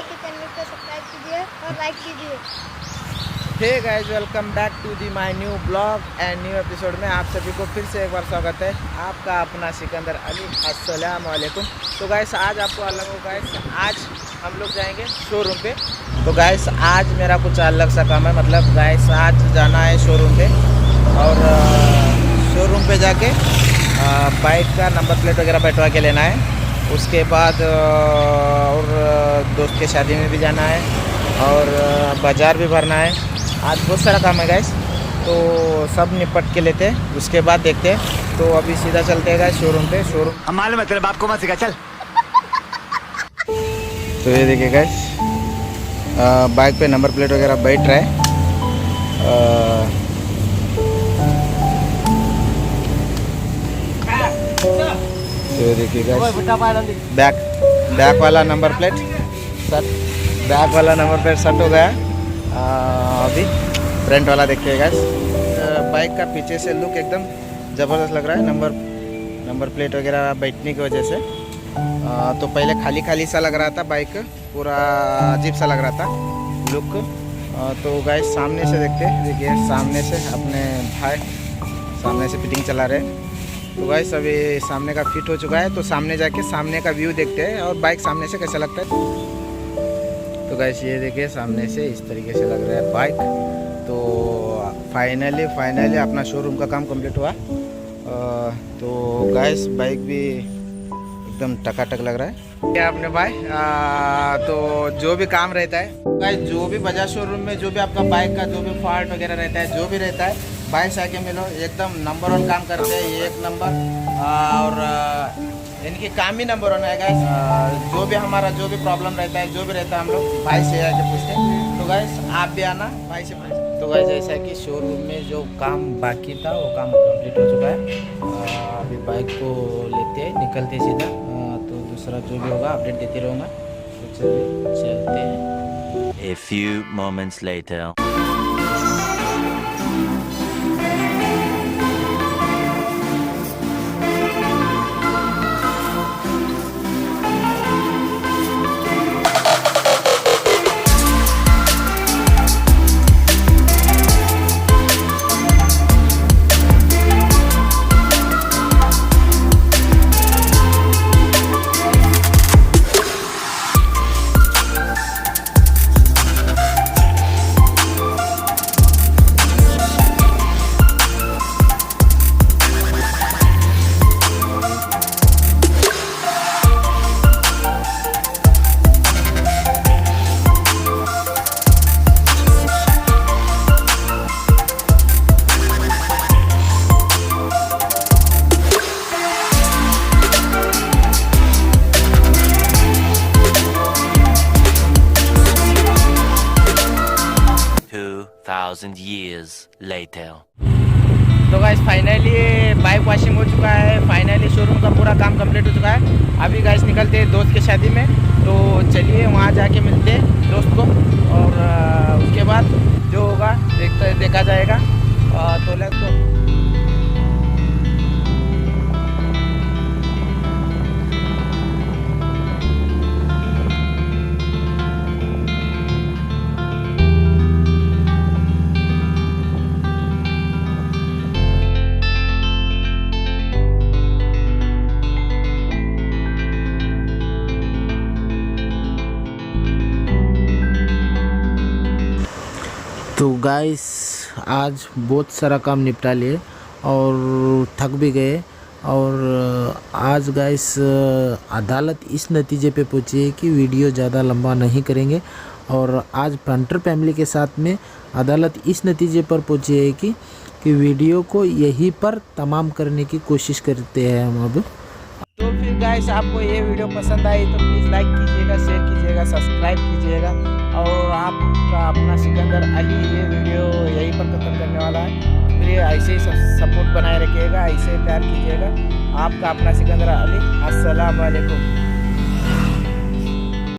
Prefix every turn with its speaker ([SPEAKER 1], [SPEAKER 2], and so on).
[SPEAKER 1] के चैनल को सब्सक्राइब कीजिए और लाइक कीजिए।
[SPEAKER 2] Hey guys, welcome back to the my new blog and new episode में आप सभी को फिर से एक बार स्वागत है। आपका अपना सिकंदर अली। अस्सलाम वालेकुम। तो गाइस आज आपको अलग होगा, आज हम लोग जाएंगे शोरूम पे। तो गाइस आज मेरा कुछ अलग सा काम है, मतलब गाइस आज जाना है शोरूम पे और शोरूम पे जाके बाइक का नंबर प्लेट वगैरह बैठवा के लेना है। उसके बाद और दोस्त के शादी में भी जाना है और बाज़ार भी भरना है। आज बहुत सारा काम है गाइस, तो सब निपट के लेते हैं, उसके बाद देखते हैं। तो अभी सीधा चलते हैं गाइस शोरूम पे। शोरूम
[SPEAKER 3] मालूम है तेरे बाप को मत सिखा, चल।
[SPEAKER 2] तो ये देखिए गाइस, बाइक पे नंबर प्लेट वगैरह बैठ रहा है। तो ये देखिए गाइस, बैक वाला नंबर प्लेट सेट, बैक वाला नंबर प्लेट सेट हो गया। अभी फ्रंट वाला देखिए गाइस, बाइक का पीछे से लुक एकदम ज़बरदस्त लग रहा है नंबर प्लेट वगैरह बैठने की वजह से। तो पहले खाली खाली सा लग रहा था, बाइक पूरा अजीब सा लग रहा था लुक। तो गाइस सामने से देखते हैं, देखिए सामने से अपने भाई सामने से फिटिंग चला रहे हैं। तो गाइस अभी सामने का फिट हो चुका है, तो सामने जाके सामने का व्यू देखते हैं और बाइक सामने से कैसा लगता है। तो गाइस ये देखिए सामने से इस तरीके से लग रहा है बाइक। तो फाइनली अपना शोरूम का काम कंप्लीट हुआ। तो गाइस बाइक भी एकदम टकाटक लग रहा है क्या अपने भाई। तो जो भी काम रहता है गाइस, जो भी बजाज शोरूम में जो भी आपका बाइक का जो भी फॉल्ट वगैरह रहता है, जो भी रहता है, बाइक से आके मिलो, एकदम नंबर 1 काम करते हैं, ये 1 नंबर। और इनकी काम ही नंबर 1 है गाइस। जो भी हमारा जो भी प्रॉब्लम रहता है, जो भी रहता है, हम लोग भाई से आके पूछते हैं। तो गाइस आप भी आना भाई से पूछते। तो गाइस ऐसा है कि शोरूम में जो काम बाकी था वो काम कंप्लीट हो चुका है। अभी बाइक को लेते हैं, निकलते सीधा। तो दूसरा जो भी होगा अपडेट देते रहूँगा। तो चलिए चलते हैं।
[SPEAKER 4] A few moments later. Thousand years later.
[SPEAKER 2] तो गाइस फाइनली बाइक वॉशिंग हो चुका है, फाइनली शोरूम का पूरा काम कंप्लीट हो चुका है। अभी गाइस निकलते हैं दोस्त के शादी में। तो चलिए वहाँ जाके मिलते हैं दोस्त को और उसके बाद जो होगा देखा जाएगा। तो लेट्स गो। तो गाइस आज बहुत सारा काम निपटा लिए और थक भी गए। और आज गाइस अदालत इस नतीजे पे पहुंची है कि वीडियो ज़्यादा लंबा नहीं करेंगे। और आज पंटर फैमिली के साथ में अदालत इस नतीजे पर पहुंची है कि वीडियो को यहीं पर तमाम करने की कोशिश करते हैं हम अब। तो फिर गाइस आपको ये वीडियो पसंद आई तो प्लीज़ लाइक कीजिएगा, शेयर कीजिएगा, सब्सक्राइब कीजिएगा। और आपका अपना सिकंदर अली ये वीडियो यहीं पर खत्म करने वाला है। फिर ऐसे ही सपोर्ट बनाए रखिएगा, ऐसे प्यार कीजिएगा। आपका अपना सिकंदर अली। अस्सलाम वालेकुम।